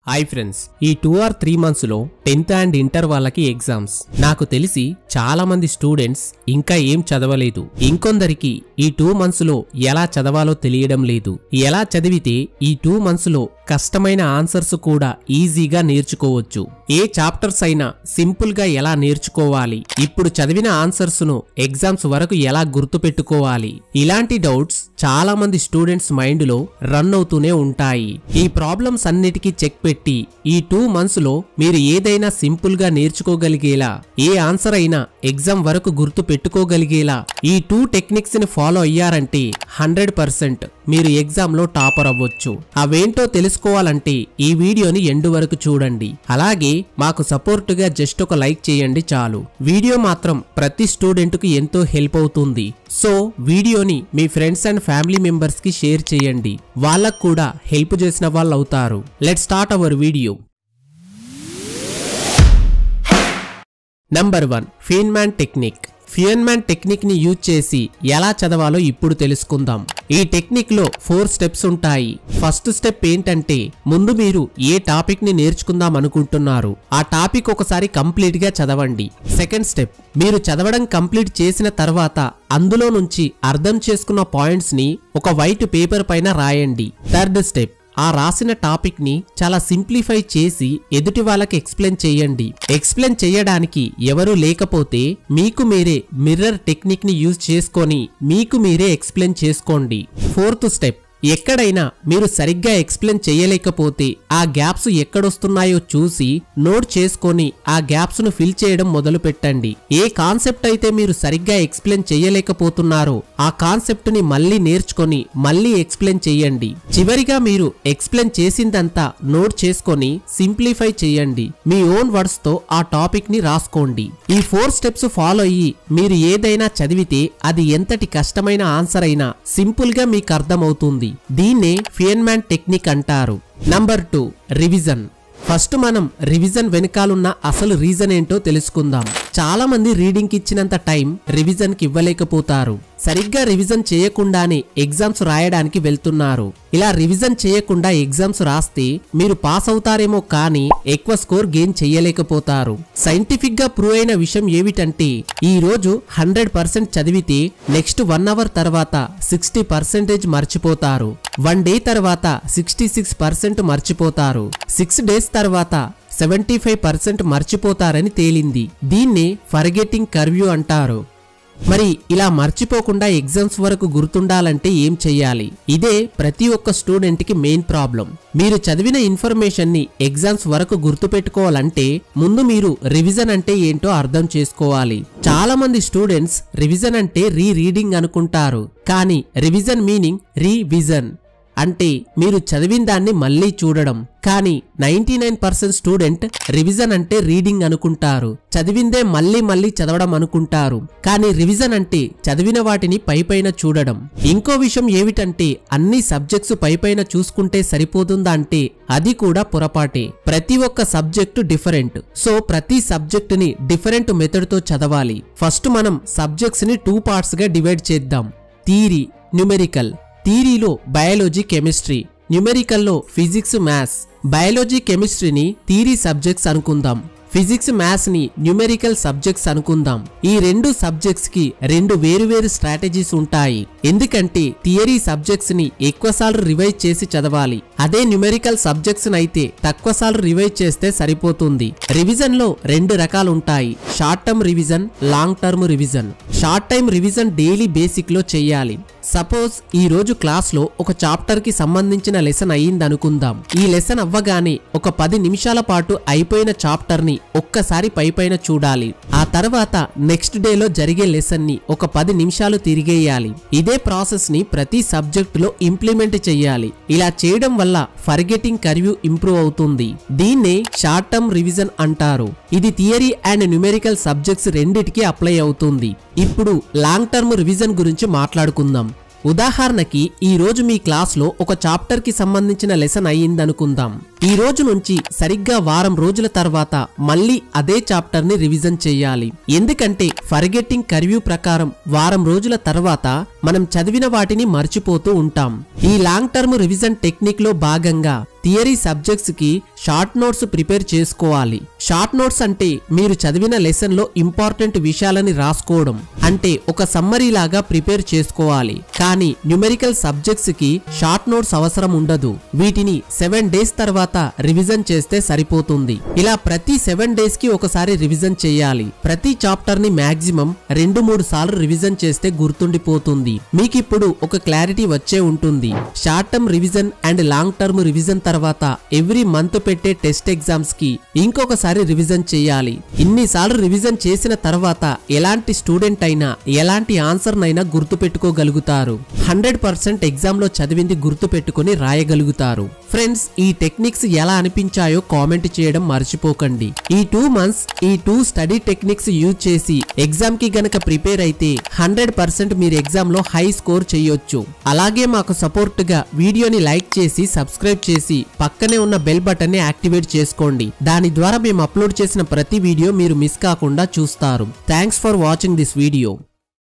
Hi friends, ఈ 2 or 3 months లో 10th and inter వాళ్ళకి ఎగ్జామ్స్. నాకు తెలిసి చాలా మంది స్టూడెంట్స్ ఇంకా ఏం చదవలేదు. ఇంకొందరికి ఈ 2 months లో ఎలా చదవాలో తెలియడం లేదు. ఎలా చదివితే ఈ 2 months లో కష్టమైన ఆన్సర్స్ కూడా ఈజీగా నేర్చుకోవచ్చు. ఏ చాప్టర్స్ అయినా సింపుల్ గా ఎలా నేర్చుకోవాలి, ఇప్పుడు చదివిన ఆన్సర్స్ ను ఎగ్జామ్స్ వరకు ఎలా గుర్తుపెట్టుకోవాలి, ఇలాంటి డౌట్స్ చాలా మంది స్టూడెంట్స్ మైండ్ లో రన్ అవుతూనే ఉంటాయి. ఈ ప్రాబ్లమ్స్ అన్నిటికీ చెక్ పెట్టి ఈ 2 months లో మీరు ఏదైనా సింపుల్ గా నేర్చుకోగలిగేలా, ఏ ఆన్సర్ అయినా ఎగ్జామ్ వరకు గుర్తు పెట్టుకోగలిగేలా ఈ 2 టెక్నిక్స్ ని ఫాలో అయ్యారంటే 100% మీరు ఎగ్జామ్ లో టాపర్ అవ్వచ్చు. అవేంటో తెలుసుకోవాలంటే ఈ వీడియోని ఎండ్ వరకు చూడండి. అలాగే మాకు సపోర్ట్ గా జస్ట్ ఒక లైక్ చేయండి చాలు. వీడియో మాత్రం ప్రతి స్టూడెంట్ కు ఎంతో హెల్ప్ అవుతుంది. సో వీడియోని మీ ఫ్రెండ్స్ అండ్ ఫ్యామిలీ మెంబర్స్ కి షేర్ చేయండి, వాళ్ళకు కూడా హెల్ప్ చేసిన వాళ్ళు అవుతారు. Let's start our video. Number 1, Feynman technique. Feynman technique ని యూజ్ చేసి ఎలా చదవాలో ఇప్పుడు తెలుసుకుందాం. ఈ టెక్నిక్ లో 4 స్టెప్స్ ఉంటాయి. ఫస్ట్ స్టెప్ ఏంటంటే, ముందు మీరు ఏ టాపిక్ ని నేర్చుకుందాం అనుకుంటున్నారు ఆ టాపిక్ ఒకసారి కంప్లీట్ గా చదవండి. సెకండ్ స్టెప్, మీరు చదవడం కంప్లీట్ చేసిన తర్వాత అందులో నుంచి అర్థం చేసుకున్న పాయింట్స్ ని ఒక వైట్ పేపర్ పైన రాయండి. థర్డ్ స్టెప్, ఆ రాసిన టాపిక్ ని చాలా సింప్లిఫై చేసి ఎదుటి వాళ్ళకి ఎక్స్ప్లెయిన్ చేయండి. ఎక్స్ప్లెయిన్ చేయడానికి ఎవరు లేకపోతే మీకు మీరే మిర్రర్ టెక్నిక్ ని యూజ్ చేసుకొని మీకు మీరే ఎక్స్ప్లెయిన్ చేసుకోండి. ఫోర్త్ స్టెప్, ఎక్కడైనా మీరు సరిగ్గా ఎక్స్ప్లెయిన్ చేయలేకపోతే ఆ గ్యాప్స్ ఎక్కడొస్తున్నాయో చూసి నోట్ చేసుకొని ఆ గ్యాప్స్ ను ఫిల్ చేయడం మొదలు పెట్టండి. ఏ కాన్సెప్ట్ అయితే మీరు సరిగ్గా ఎక్స్ప్లెయిన్ చేయలేకపోతున్నారో ఆ కాన్సెప్ట్ ని మళ్ళీ నేర్చుకొని మళ్ళీ ఎక్స్ప్లెయిన్ చేయండి. చివరిగా మీరు ఎక్స్ప్లెయిన్ చేసిందంతా నోట్ చేసుకొని సింప్లిఫై చేయండి. మీ ఓన్ వర్డ్స్ తో ఆ టాపిక్ ని రాసుకోండి. ఈ 4 స్టెప్స్ ఫాలో అయ్యి మీరు ఏదైనా చదివితే అది ఎంతటి కష్టమైన ఆన్సర్ అయినా సింపుల్ గా మీకు అర్థమవుతుంది. దీన్నే ఫీన్మాన్ టెక్నిక్ అంటారు. Number 2, revision. ఫస్ట్ మనం రివిజన్ వెనకాలన్న అసలు రీజన్ ఏంటో తెలుసుకుందాం. చాలా మంది రీడింగ్ కి ఇచ్చినంత టైం రివిజన్ కి ఇవ్వలేకపోతారు. సరిగ్గా రివిజన్ చేయకుండానే ఎగ్జామ్స్ రాయడానికి వెళ్తున్నారు. ఇలా రివిజన్ చేయకుండా ఎగ్జామ్స్ రాస్తే మీరు పాస్ అవుతారేమో కానీ ఎక్కువ స్కోర్ గెయిన్ చేయలేకపోతారు. సైంటిఫిక్ గా ప్రూవ్ అయిన విషయం ఏమిటంటే, ఈ రోజు 100% చదివితే నెక్స్ట్ 1 hour తర్వాత 60% మర్చిపోతారు. 1 day తర్వాత 66% మర్చిపోతారు. 6 days తర్వాత 75% మర్చిపోతారని తేలింది. దీన్నే ఫర్గెటింగ్ కర్వ్ అంటారు. మరి ఇలా మర్చిపోకుండా ఎగ్జామ్స్ వరకు గుర్తుండాలంటే ఏం చెయ్యాలి? ఇదే ప్రతి ఒక్క స్టూడెంట్ కి మెయిన్ ప్రాబ్లం. మీరు చదివిన ఇన్ఫర్మేషన్ ని ఎగ్జామ్స్ వరకు గుర్తుపెట్టుకోవాలంటే ముందు మీరు రివిజన్ అంటే ఏంటో అర్థం చేసుకోవాలి. చాలా మంది స్టూడెంట్స్ రివిజన్ అంటే రీడింగ్ అనుకుంటారు. కానీ రివిజన్ మీనింగ్ రీవిజన్ అంటే మీరు చదివిన దాన్ని మళ్ళీ చూడడం. కానీ 99% స్టూడెంట్ రివిజన్ అంటే రీడింగ్ అనుకుంటారు, చదివిందే మళ్ళీ చదవడం అనుకుంటారు. కానీ రివిజన్ అంటే చదివిన వాటిని పైపైన చూడడం. ఇంకో విషయం ఏమిటంటే, అన్ని సబ్జెక్ట్స్ పైపైన చూసుకుంటే సరిపోతుందా అంటే అది కూడా పొరపాటే. ప్రతి ఒక్క సబ్జెక్టు డిఫరెంట్. సో ప్రతి సబ్జెక్ట్ ని డిఫరెంట్ మెథడ్ తో చదవాలి. ఫస్ట్ మనం సబ్జెక్ట్స్ ని 2 parts గా డివైడ్ చేద్దాం. Theory, numerical. థియరీలో బయాలజీ, కెమిస్ట్రీ, న్యూమెరికల్లో ఫిజిక్స్, మ్యాథ్స్. బయాలజీ, కెమిస్ట్రీని థియరీ సబ్జెక్ట్స్ అనుకుందాం. ఫిజిక్స్, మ్యాథ్స్ ని న్యూమెరికల్ సబ్జెక్ట్స్ అనుకుందాం. ఈ 2 సబ్జెక్ట్స్ కి 2 వేరువేరు స్ట్రాటజీస్ ఉంటాయి. ఎందుకంటే థియరీ సబ్జెక్ట్స్ ని ఎక్కువసార్లు రివైజ్ చేసి చదవాలి. అదే న్యూమెరికల్ సబ్జెక్ట్స్ అయితే తక్కువసార్లు రివైజ్ చేస్తే సరిపోతుంది. రివిజన్ లో 2 రకాలు ఉంటాయి. Short term revision, long term revision. Short time revision daily basic లో చెయ్యాలి. సపోజ్ ఈ రోజు క్లాస్ లో ఒక చాప్టర్ కి సంబంధించిన లెసన్ అయ్యిందనుకుందాం. ఈ లెసన్ అవ్వగానే ఒక 10 నిమిషాల పాటు అయిపోయిన చాప్టర్ ని ఒక్కసారి పైపైన చూడాలి. ఆ తర్వాత నెక్స్ట్ డే లో జరిగే లెసన్ ని ఒక 10 నిమిషాలు తిరిగేయాలి. ఇదే ప్రాసెస్ ని ప్రతి సబ్జెక్ట్ లో ఇంప్లిమెంట్ చెయ్యాలి. ఇలా చేయడం వల్ల ఫర్గెటింగ్ కర్వ్ ఇంప్రూవ్ అవుతుంది. దీన్నే షార్ట్ టర్మ్ రివిజన్ అంటారు. ఇది థియరీ అండ్ న్యూమెరికల్ సబ్జెక్ట్స్ రెండిటికి అప్లై అవుతుంది. ఇప్పుడు లాంగ్ టర్మ్ రివిజన్ గురించి మాట్లాడుకుందాం. ఉదాహరణకి ఈ రోజు మీ క్లాస్ లో ఒక చాప్టర్ కి సంబంధించిన లెసన్ అయ్యిందనుకుందాం. ఈ రోజు నుంచి సరిగ్గా వారం రోజుల తర్వాత మళ్ళీ అదే చాప్టర్ ని రివిజన్ చేయాలి. ఎందుకంటే ఫర్గెటింగ్ కర్వ్ ప్రకారం వారం రోజుల తర్వాత మనం చదివిన వాటిని మర్చిపోతూ ఉంటాం. ఈ లాంగ్ టర్మ్ రివిజన్ టెక్నిక్ లో భాగంగా థియరీ సబ్జెక్ట్స్ కి షార్ట్ నోట్స్ ప్రిపేర్ చేసుకోవాలి. షార్ట్ నోట్స్ అంటే మీరు చదివిన లెసన్ లో ఇంపార్టెంట్ విషయాలని రాసుకోవడం, అంటే ఒక సమ్మరీ లాగా ప్రిపేర్ చేసుకోవాలి. కానీ న్యూమెరికల్ సబ్జెక్ట్స్ కి షార్ట్ నోట్స్ అవసరం ఉండదు. వీటిని 7 డేస్ తర్వాత రివిజన్ చేస్తే సరిపోతుంది. ఇలా ప్రతి 7 డేస్ కి ఒకసారి రివిజన్ చేయాలి. ప్రతి చాప్టర్ ని మాక్సిమం 2-3 సార్లు రివిజన్ చేస్తే గుర్తుండిపోతుంది. మీకిప్పుడు ఒక క్లారిటీ వచ్చే ఉంటుంది. Short term revision and long term revision తర్వాత ఎవ్రీ మంత్ పెట్టే టెస్ట్ ఎగ్జామ్స్ కి ఇంకొకసారి రివిజన్ చేయాలి. ఇన్నిసార్లు రివిజన్ చేసిన తర్వాత ఎలాంటి స్టూడెంట్ అయినా ఎలాంటి ఆన్సర్ నైనా గుర్తు పెట్టుకోగలుగుతారు. 100% ఎగ్జామ్ లో చదివింది గుర్తు పెట్టుకుని రాయగలుగుతారు. ఫ్రెండ్స్, ఈ టెక్నిక్స్ ఎలా అనిపించాయో కామెంట్ చేయడం మర్చిపోకండి. ఈ 2 మంత్స్ ఈ 2 స్టడీ టెక్నిక్స్ యూజ్ చేసి ఎగ్జామ్ కి గనక ప్రిపేర్ అయితే 100% మీరు ఎగ్జామ్ లో హై స్కోర్ చేయొచ్చు. అలాగే మాకు సపోర్ట్ గా వీడియోని లైక్ చేసి సబ్స్క్రైబ్ చేసి పక్కనే ఉన్న బెల్ బటన్ ని యాక్టివేట్ చేసుకోండి. దాని ద్వారా మేము అప్లోడ్ చేసిన ప్రతి వీడియో మీరు మిస్ కాకుండా చూస్తారు. Thanks for watching this video.